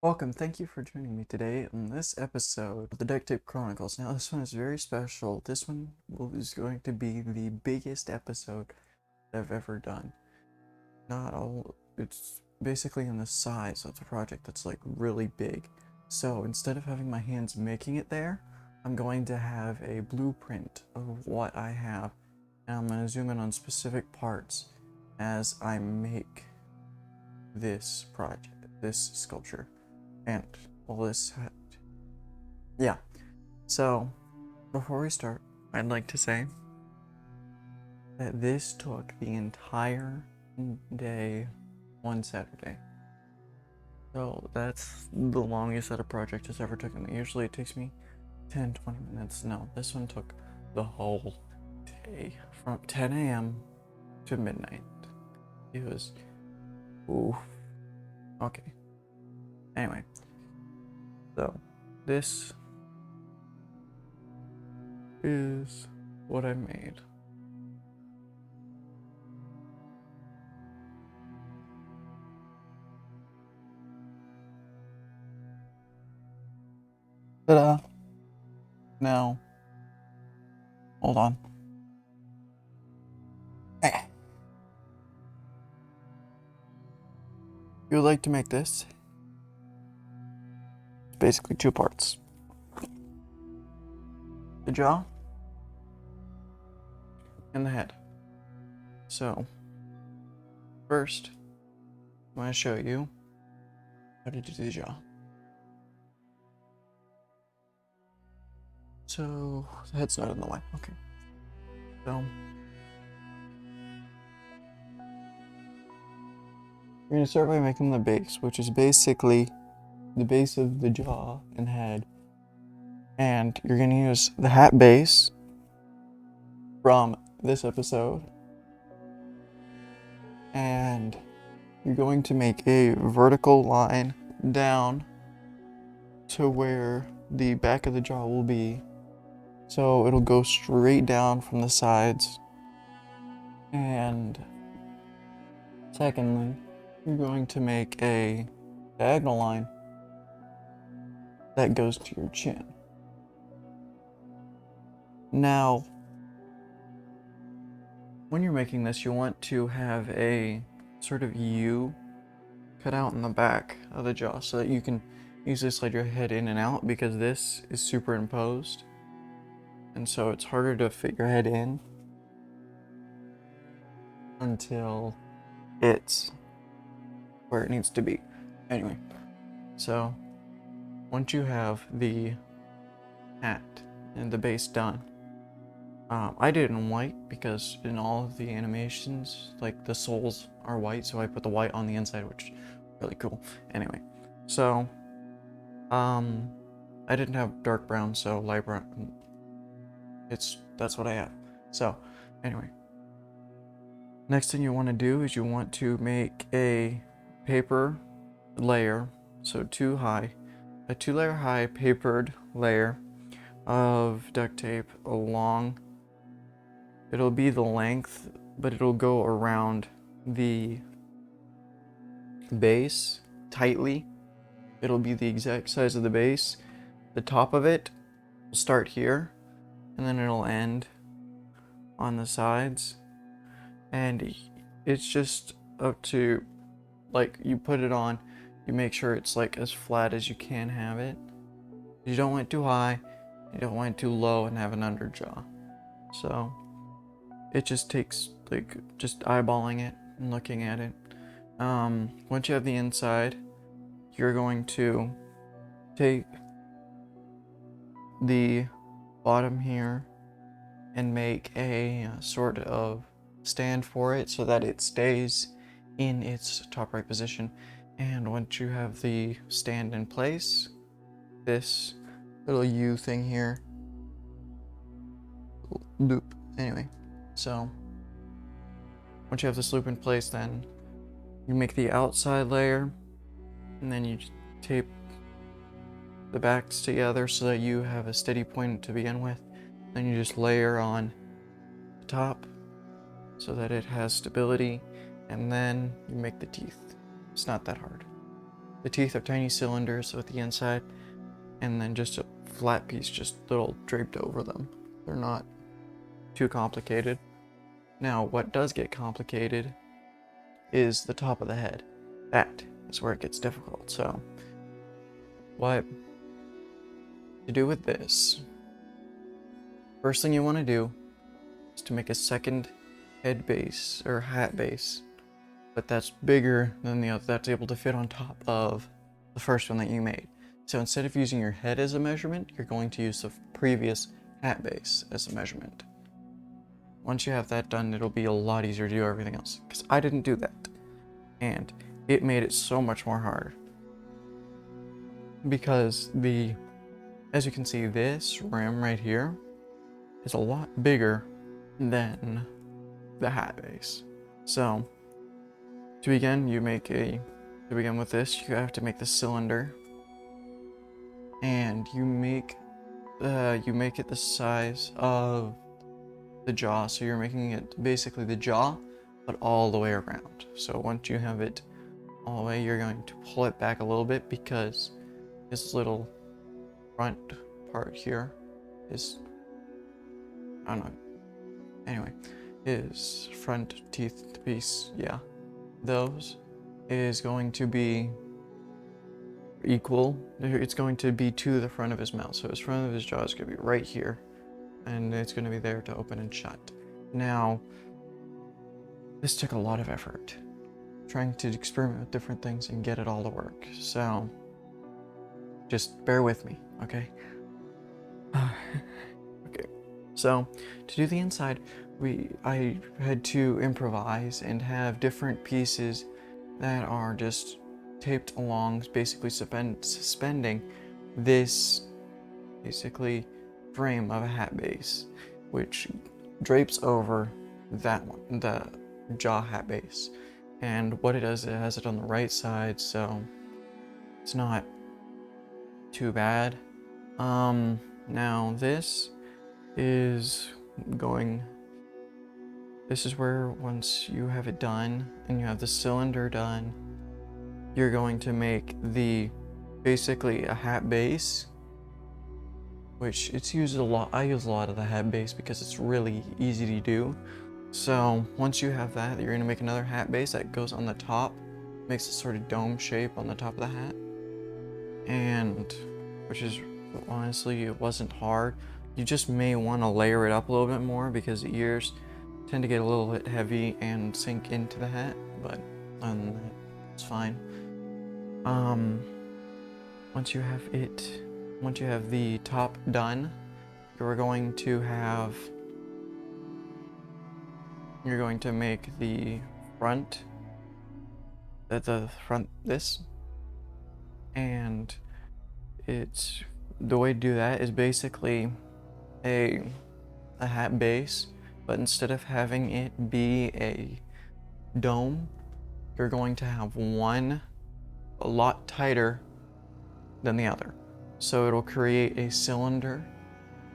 Welcome, thank you for joining me today on this episode of the Duct Chronicles. Now, this one is very special. This one is going to be the biggest episode I've ever done. Not all, it's basically in the size of the project that's like really big. So instead of having my hands making it there, I'm going to have a blueprint of what I have, and I'm going to zoom in on specific parts as I make this project, this sculpture. And all this, yeah. So, before we start, I'd like to say that this took the entire day one Saturday. So, that's the longest that a project has ever taken me. Usually it takes me 10-20 minutes. No, this one took the whole day from 10 a.m. to midnight. It was, ooh, okay. Anyway, so this is what I made. Ta-da! Now, hold on. If you would like to make this, it's basically two parts. The jaw and the head. So, first, I'm going to show you how to do the jaw. So, the head's not in the way. Okay. So, you're going to start by making the base, which is basically the base of the jaw and head. And you're going to use the hat base from this episode. And you're going to make a vertical line down to where the back of the jaw will be. So it'll go straight down from the sides. And secondly, you're going to make a diagonal line that goes to your chin. Now, when you're making this, you want to have a sort of U cut out in the back of the jaw so that you can easily slide your head in and out, because this is superimposed. And so it's harder to fit your head in until it's where it needs to be. Anyway, so once you have the hat and the base done, I did it in white because in all of the animations, like the souls are white, so I put the white on the inside, which is really cool. Anyway, so I didn't have dark brown, so light brown. That's what I have. So anyway, next thing you want to do is you want to make a paper layer, so a 2-layer high papered layer of duct tape along. It'll be the length, but it'll go around the base tightly. It'll be the exact size of the base. The top of it will start here, and then it'll end on the sides. And it's just up to, like, you put it on, you make sure it's like as flat as you can have it. You don't want it too high, you don't want it too low and have an underjaw. So it just takes like just eyeballing it and looking at it. Once you have the inside, you're going to take the bottom here and make a sort of stand for it so that it stays in its top right position. And once you have the stand in place, this little U thing here, loop, anyway, so once you have this loop in place, then you make the outside layer, and then you tape the backs together so that you have a steady point to begin with. Then you just layer on the top so that it has stability, and then you make the teeth. It's not that hard. The teeth are tiny cylinders with the inside, and then just a flat piece just little draped over them. They're not too complicated. Now, what does get complicated is the top of the head. That is where it gets difficult. So, what to do with this? First thing you want to do is to make a second head base or hat base, but that's bigger than the other. That's able to fit on top of the first one that you made. So instead of using your head as a measurement, you're going to use the previous hat base as a measurement. Once you have that done, it'll be a lot easier to do everything else, because I didn't do that, and it made it so much more hard. Because as you can see, this rim right here is a lot bigger than the hat base. So to begin with this, you have to make the cylinder, and you make it the size of the jaw. So you're making it basically the jaw, but all the way around. So once you have it all the way, you're going to pull it back a little bit, because this little front part here is, I don't know, anyway, his front teeth piece, yeah, those is going to be equal. It's going to be to the front of his mouth, so his front of his jaw is going to be right here, and it's going to be there to open and shut. Now, this took a lot of effort, trying to experiment with different things and get it all to work, so just bear with me, okay? Okay, so to do the inside, I had to improvise and have different pieces that are just taped along, basically suspending this basically frame of a hat base, which drapes over that one, the jaw hat base. And what it does, it has it on the right side, so it's not too bad. Now this is where, once you have it done and you have the cylinder done, you're going to make basically a hat base, which it's used a lot. I use a lot of the hat base because it's really easy to do. So once you have that, you're gonna make another hat base that goes on the top, makes a sort of dome shape on the top of the hat, and which is, honestly, it wasn't hard. You just may want to layer it up a little bit more, because the ears tend to get a little bit heavy and sink into the hat, but other than that, it's fine. Once you have the top done, you're going to make the front, this, and the way to do that is basically a hat base, but instead of having it be a dome, you're going to have one a lot tighter than the other. So it'll create a cylinder,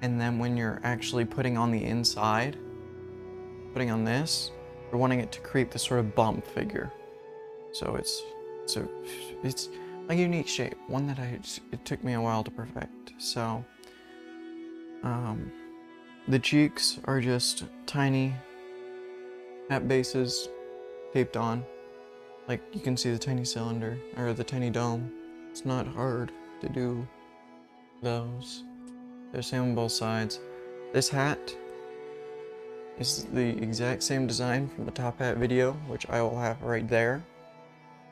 and then when you're actually putting on the inside, putting on this, you're wanting it to create this sort of bump figure. So it's a unique shape, one that it took me a while to perfect. So the cheeks are just tiny hat bases taped on. Like, you can see the tiny cylinder, or the tiny dome. It's not hard to do those. They're same on both sides. This hat is the exact same design from the top hat video, which I will have right there.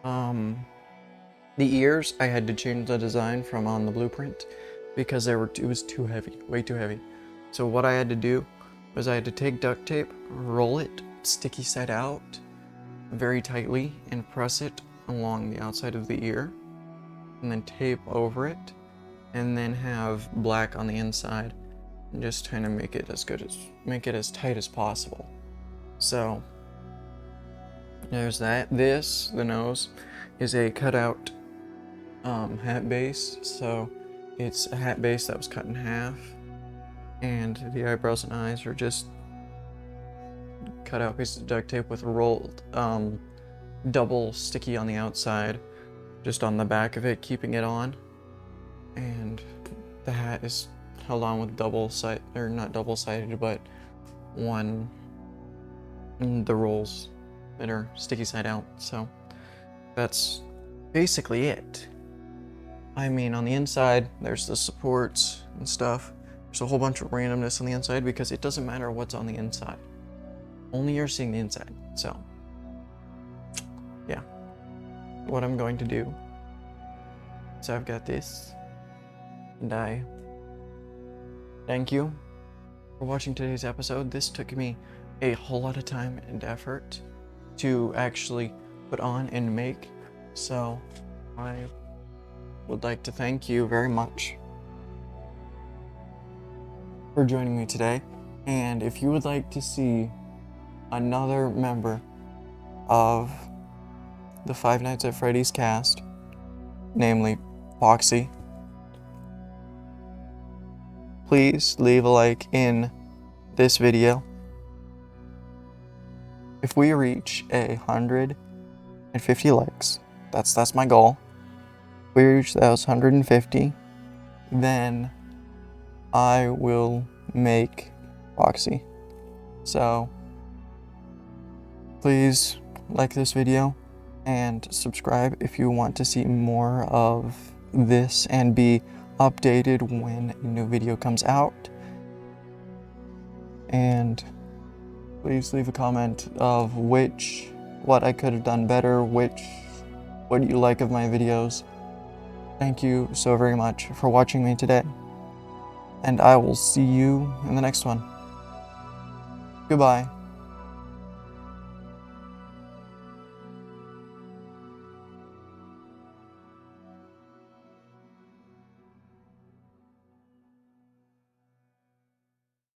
The ears, I had to change the design from on the blueprint, because it was too heavy, way too heavy. So what I had to do was I had to take duct tape, roll it sticky side out very tightly, and press it along the outside of the ear, and then tape over it, and then have black on the inside, and just trying to make it as tight as possible. So there's that. The nose is a cutout hat base, so it's a hat base that was cut in half, and the eyebrows and eyes are just cut out pieces of duct tape with rolled double sticky on the outside, just on the back of it, keeping it on. And the hat is held on with not double-sided, but one, the rolls that are sticky side out. So that's basically it. I mean, on the inside, there's the supports and stuff. There's a whole bunch of randomness on the inside because it doesn't matter what's on the inside. Only you're seeing the inside. So, yeah. What I'm going to do is I've got this, and I thank you for watching today's episode. This took me a whole lot of time and effort to actually put on and make, so I would like to thank you very much for joining me today. And if you would like to see another member of the Five Nights at Freddy's cast, namely Foxy, please leave a like in this video. If we reach 150 likes, that's my goal. If we reach those 150, then I will make Foxy. So please like this video and subscribe if you want to see more of this and be updated when a new video comes out. And please leave a comment of what I could have done better, what you like of my videos. Thank you so very much for watching me today, and I will see you in the next one. Goodbye.